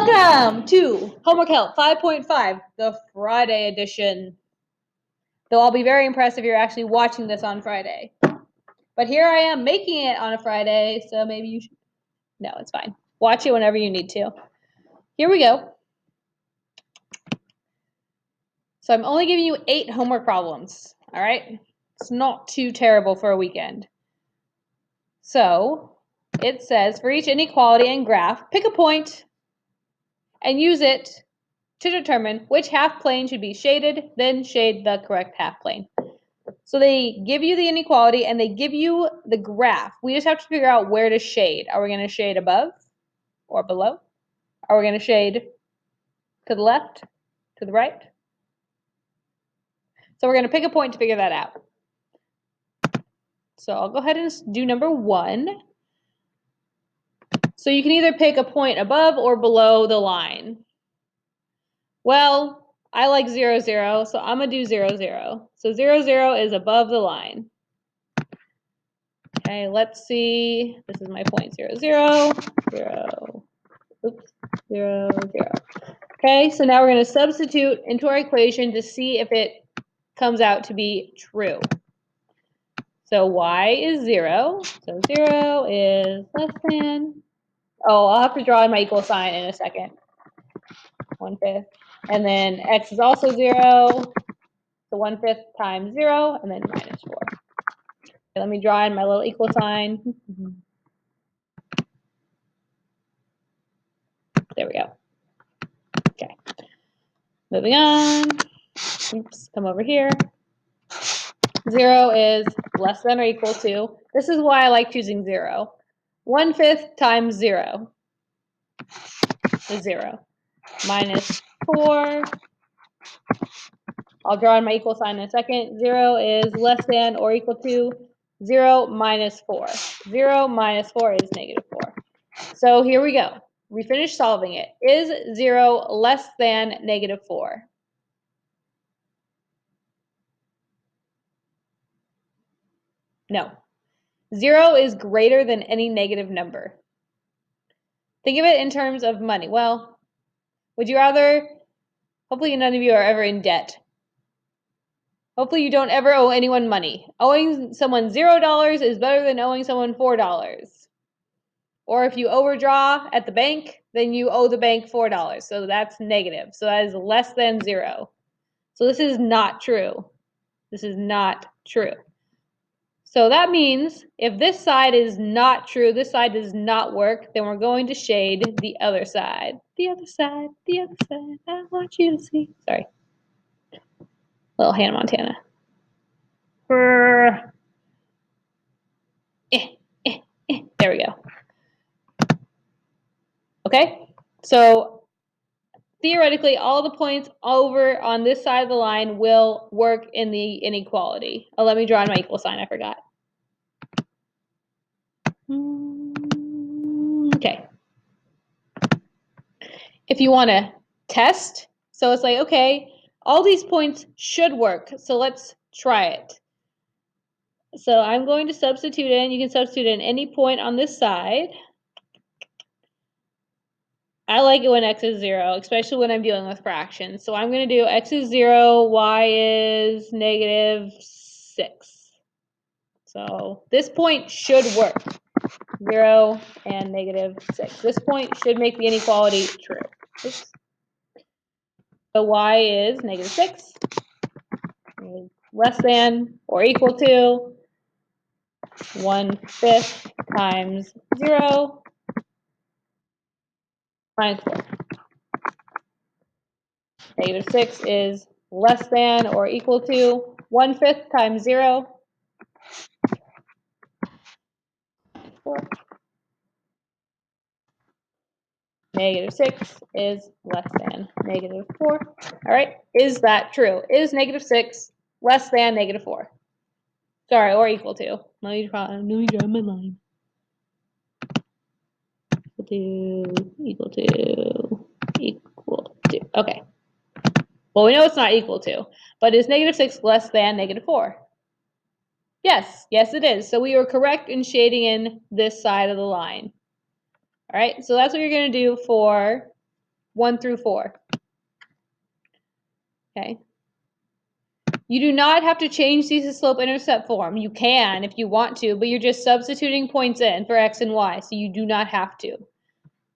Welcome to Homework Help 5.5, the Friday edition. Though I'll be very impressed if you're actually watching this on Friday. But here I am making it on a Friday, so maybe you should. No, it's fine. Watch it whenever you need to. Here we go. So I'm only giving you 8 homework problems, all right? It's not too terrible for a weekend. So it says, for each inequality and graph, pick a point and use it to determine which half plane should be shaded, then shade the correct half plane. So they give you the inequality and they give you the graph. We just have to figure out where to shade. Are we going to shade above or below? Are we going to shade to the left, to the right? So we're going to pick a point to figure that out. So I'll go ahead and do number 1. So you can either pick a point above or below the line. Well, I like 0, 0, so I'm going to do 0, 0. So 0, 0 is above the line. Okay, let's see. This is my point 0, 0, 0. Oops, 0, 0. Okay, so now we're going to substitute into our equation to see if it comes out to be true. So y is 0. So 0 is less than. Oh, I'll have to draw in my equal sign in a second. 1/5. And then x is also 0. So 1/5 times 0, and then minus 4. Okay, let me draw in my little equal sign. There we go. Okay. Moving on. Oops, come over here. 0 is less than or equal to. This is why I like choosing 0. 1/5 times 0 is 0. Minus 4. I'll draw in my equal sign in a second. 0 is less than or equal to 0 minus 4. 0 minus 4 is negative 4. So here we go. We finished solving it. Is 0 less than negative 4? No. 0 is greater than any negative number. Think of it in terms of money. Well, would you rather, hopefully none of you are ever in debt. Hopefully you don't ever owe anyone money. Owing someone $0 is better than owing someone $4. Or if you overdraw at the bank, then you owe the bank $4. So that's negative. So that is less than 0. So this is not true. This is not true. So that means if this side is not true, this side does not work, then we're going to shade the other side. The other side, the other side, I want you to see. Sorry. Little Hannah Montana. There we go. Okay, so theoretically, all the points over on this side of the line will work in the inequality. Oh, let me draw in my equal sign, I forgot. Okay. If you want to test, so it's like, okay, all these points should work, so let's try it. So I'm going to substitute in. You can substitute in any point on this side. I like it when x is 0, especially when I'm dealing with fractions. So I'm going to do x is 0, y is negative 6. So this point should work. 0 and negative 6. This point should make the inequality true. Oops. So y is negative 6. Less than or equal to 1/5 times 0 minus 4. Negative 6 is less than or equal to 1/5 times 0. 4. Negative 6 is less than negative 4. All right, is that true? Is negative 6 less than negative 4? Sorry, or equal to. Let me draw my line. Equal to. Okay. Well, we know it's not equal to, but is negative 6 less than negative 4? Yes, yes it is. So we were correct in shading in this side of the line. All right, so that's what you're going to do for 1 through 4. Okay. You do not have to change these slope-intercept form. You can if you want to, but you're just substituting points in for x and y, so you do not have to.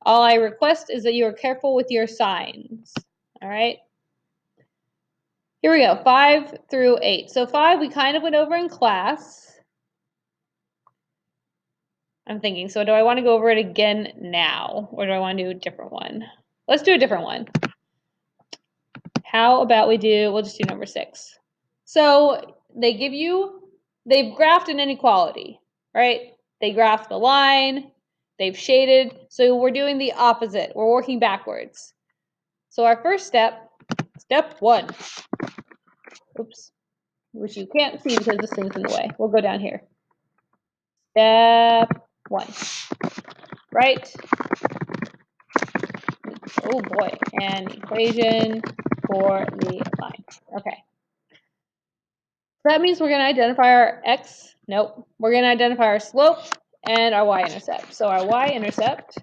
All I request is that you are careful with your signs. All right? Here we go, 5 through 8. So 5 we kind of went over in class. I'm thinking, so do I want to go over it again now, or do I want to do a different one? Let's do a different one. How about we'll just do number 6. So they've graphed an inequality, right? They graphed the line, they've shaded, so we're doing the opposite. We're working backwards. So our first step 1, oops, which you can't see because this thing's in the way. We'll go down here. Step 1, right? Oh boy, an equation for the line. Okay. That means we're going to identify our x, nope, we're going to identify our slope and our y-intercept. So our y-intercept,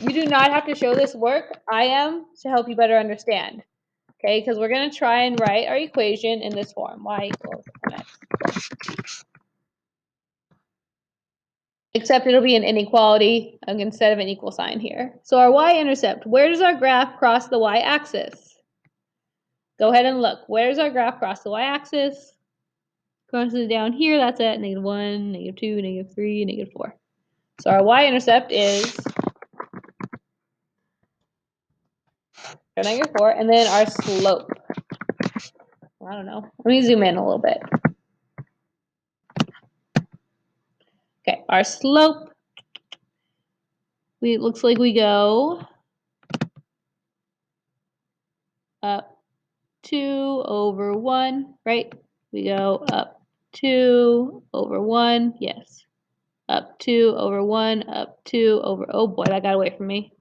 you do not have to show this work, I am, to help you better understand. Okay, because we're going to try and write our equation in this form, y equals mx. Except it'll be an inequality instead of an equal sign here. So our y-intercept, where does our graph cross the y-axis? Go ahead and look. Where does our graph cross the y-axis? Crosses down here, that's at -1, -2, -3, -4. So our y-intercept is -4, and then our slope. I don't know. Let me zoom in a little bit. Okay, our slope, it looks like we go up 2 over 1, right? We go up 2 over 1, yes. Up 2 over 1, up 2 over, oh boy, that got away from me.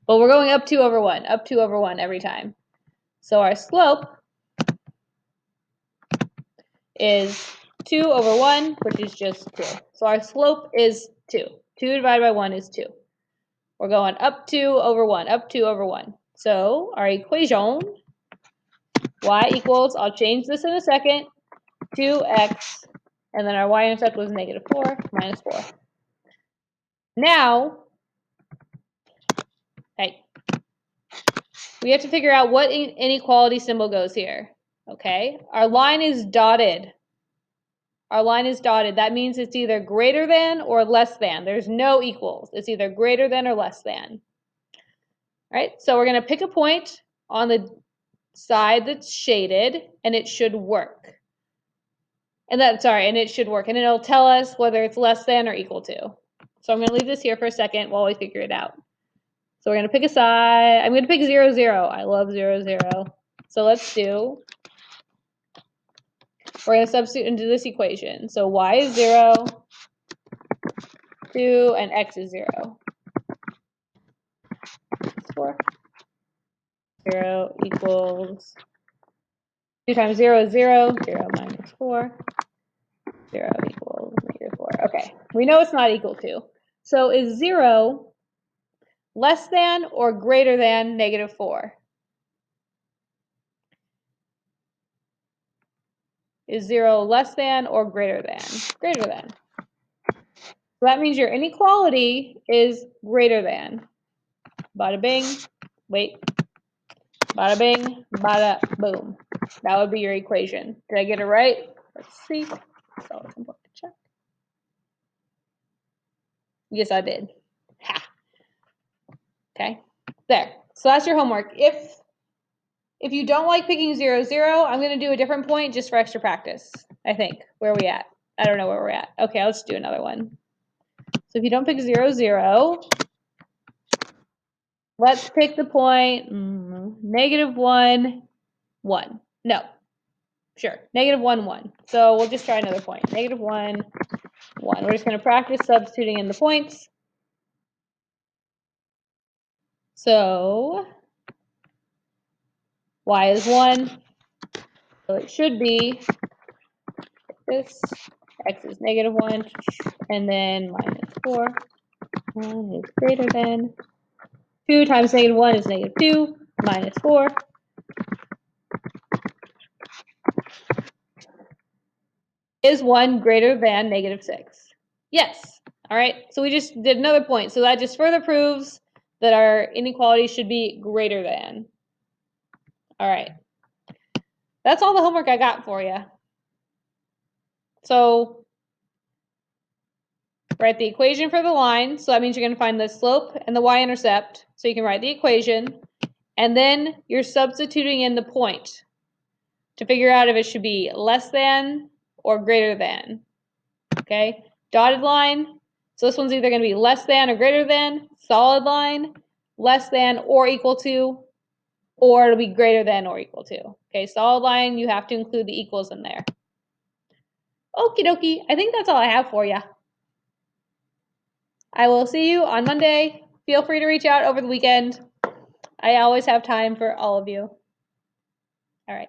But we're going up 2 over 1, up 2 over 1 every time. So our slope is 2 over 1, which is just 2. So our slope is 2. 2 divided by 1 is 2. We're going up 2 over 1, up 2 over 1. So our equation, y equals, I'll change this in a second, 2x, and then our y-intercept was -4 minus 4. Now, hey, we have to figure out what inequality symbol goes here. Okay, our line is dotted. Our line is dotted. That means it's either greater than or less than. There's no equals. It's either greater than or less than. All right, so we're going to pick a point on the side that's shaded, and it should work. And it should work. And it'll tell us whether it's less than or equal to. So I'm going to leave this here for a second while we figure it out. So we're going to pick a side. I'm going to pick 0, 0. I love 0, 0. So let's do, we're going to substitute into this equation. So y is 0, 2, and x is 0. 4. 0 equals 2 times 0 is 0. 0 minus 4. 0 equals -4. Okay, we know it's not equal to. So is 0 less than or greater than -4? Is 0 less than or greater than? Greater than. So that means your inequality is greater than. Bada bing, wait. Bada bing, bada boom. That would be your equation. Did I get it right? Let's see. That's always important to check. Yes, I did. Ha. Okay, there. So that's your homework. If you don't like picking 0, 0, I'm going to do a different point just for extra practice, I think. Where are we at? I don't know where we're at. Okay, let's do another one. So if you don't pick 0, 0, let's pick the point -1, 1. No, sure, -1, 1. So we'll just try another point. -1, 1. We're just going to practice substituting in the points. So y is 1. So it should be this. X is -1, and then -4. 1 is greater than 2 times -1 is -2 minus 4. Is 1 greater than -6? Yes. All right, so we just did another point. So that just further proves that our inequality should be greater than. All right. That's all the homework I got for you. So write the equation for the line. So that means you're going to find the slope and the y-intercept. So you can write the equation. And then you're substituting in the point to figure out if it should be less than or greater than. Okay? Dotted line. So this one's either going to be less than or greater than. Solid line, less than or equal to, or it'll be greater than or equal to. Okay, solid line, you have to include the equals in there. Okie dokie, I think that's all I have for you. I will see you on Monday. Feel free to reach out over the weekend. I always have time for all of you. All right.